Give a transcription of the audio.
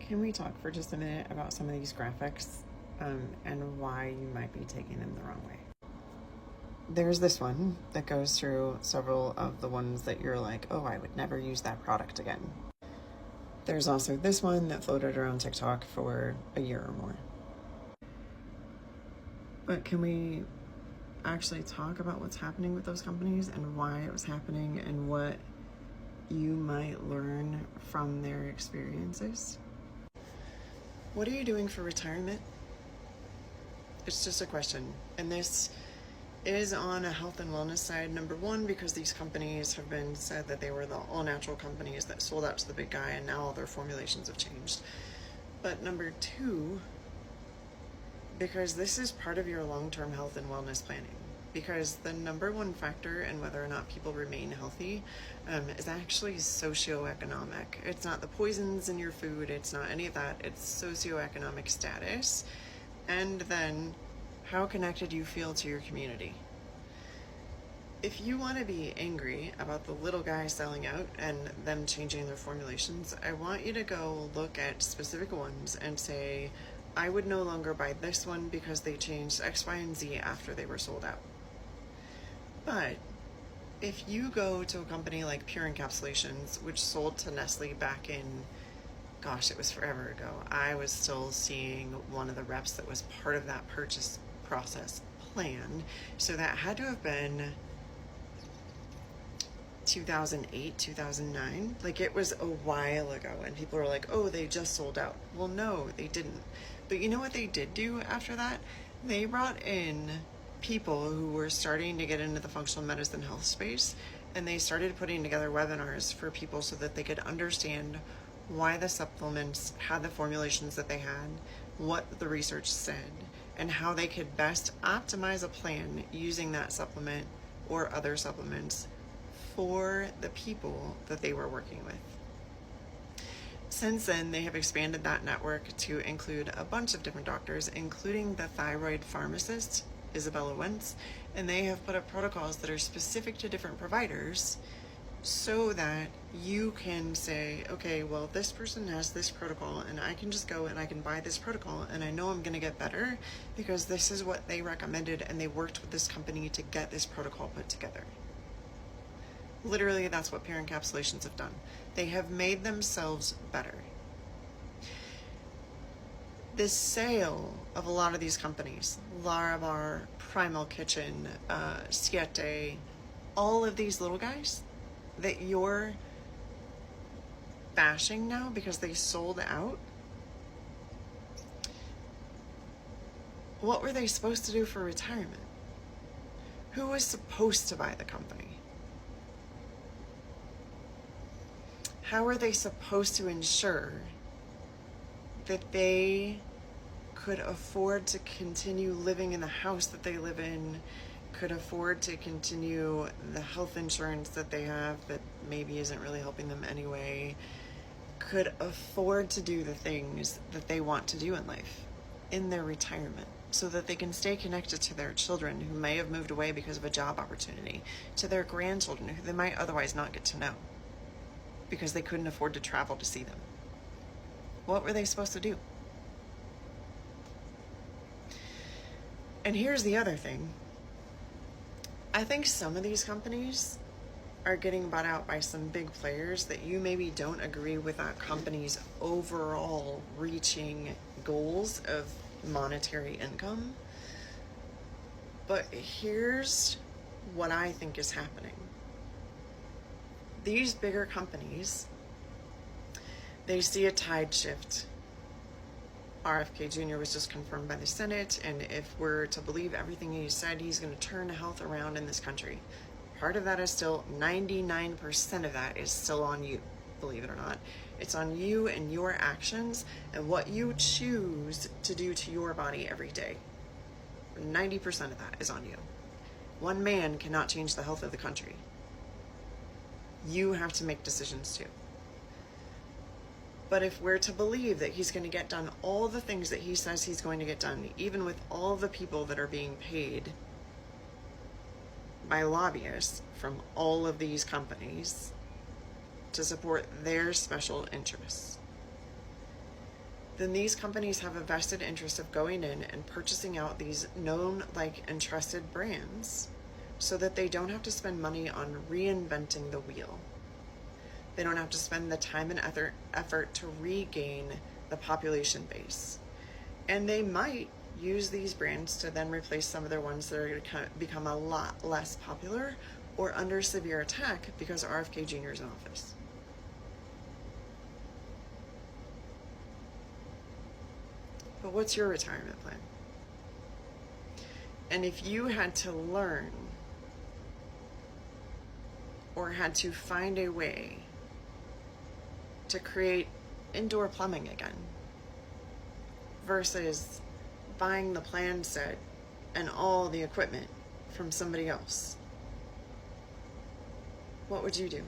Can we talk for just a minute about some of these graphics and why you might be taking them the wrong way? There's this one that goes through several of the ones that you're like, oh, I would never use that product again. There's also this one that floated around TikTok for a year or more. But can we actually talk about what's happening with those companies and why it was happening and what you might learn from their experiences? What are you doing for retirement? It's just a question. And this is on a health and wellness side, number one, because these companies have been said that they were the all-natural companies that sold out to the big guy, and now all their formulations have changed. But number two, because this is part of your long-term health and wellness planning. Because the number one factor in whether or not people remain healthy is actually socioeconomic. It's not the poisons in your food, it's not any of that, it's socioeconomic status. And then how connected you feel to your community. If you want to be angry about the little guy selling out and them changing their formulations, I want you to go look at specific ones and say, I would no longer buy this one because they changed X, Y, and Z after they were sold out. But if you go to a company like Pure Encapsulations, which sold to Nestle back in, gosh, it was forever ago. I was still seeing one of the reps that was part of that purchase process plan. So that had to have been 2008, 2009. Like, it was a while ago, and people were like, oh, they just sold out. Well, no, they didn't. But you know what they did do after that? They brought in people who were starting to get into the functional medicine health space, and they started putting together webinars for people so that they could understand why the supplements had the formulations that they had, what the research said, and how they could best optimize a plan using that supplement or other supplements for the people that they were working with. Since then, they have expanded that network to include a bunch of different doctors, including the thyroid pharmacist, Isabella Wentz, and they have put up protocols that are specific to different providers so that you can say, okay, well, this person has this protocol and I can just go and I can buy this protocol and I know I'm gonna get better because this is what they recommended and they worked with this company to get this protocol put together. Literally, that's what Pure Encapsulations have done. They have made themselves better. The sale of a lot of these companies, Larabar, Primal Kitchen, Siete, all of these little guys that you're bashing now because they sold out, what were they supposed to do for retirement? Who was supposed to buy the company? How are they supposed to ensure that they could afford to continue living in the house that they live in, could afford to continue the health insurance that they have that maybe isn't really helping them anyway, could afford to do the things that they want to do in life in their retirement so that they can stay connected to their children who may have moved away because of a job opportunity, to their grandchildren who they might otherwise not get to know because they couldn't afford to travel to see them. What were they supposed to do? And here's the other thing. I think some of these companies are getting bought out by some big players that you maybe don't agree with that company's overall reaching goals of monetary income. But here's what I think is happening. These bigger companies, they see a tide shift. RFK Jr. was just confirmed by the Senate, and if we're to believe everything he said, he's going to turn health around in this country. Part of that is still, 99% of that is still on you, believe it or not. It's on you and your actions and what you choose to do to your body every day. 90% of that is on you. One man cannot change the health of the country. You have to make decisions too. But if we're to believe that he's going to get done all the things that he says he's going to get done, even with all the people that are being paid by lobbyists from all of these companies to support their special interests, then these companies have a vested interest of going in and purchasing out these known, like, and trusted brands so that they don't have to spend money on reinventing the wheel. They don't have to spend the time and effort to regain the population base. And they might use these brands to then replace some of their ones that are going to become a lot less popular or under severe attack because RFK Jr. is in office. But what's your retirement plan? And if you had to learn or had to find a way to create indoor plumbing again versus buying the plan set and all the equipment from somebody else, what would you do?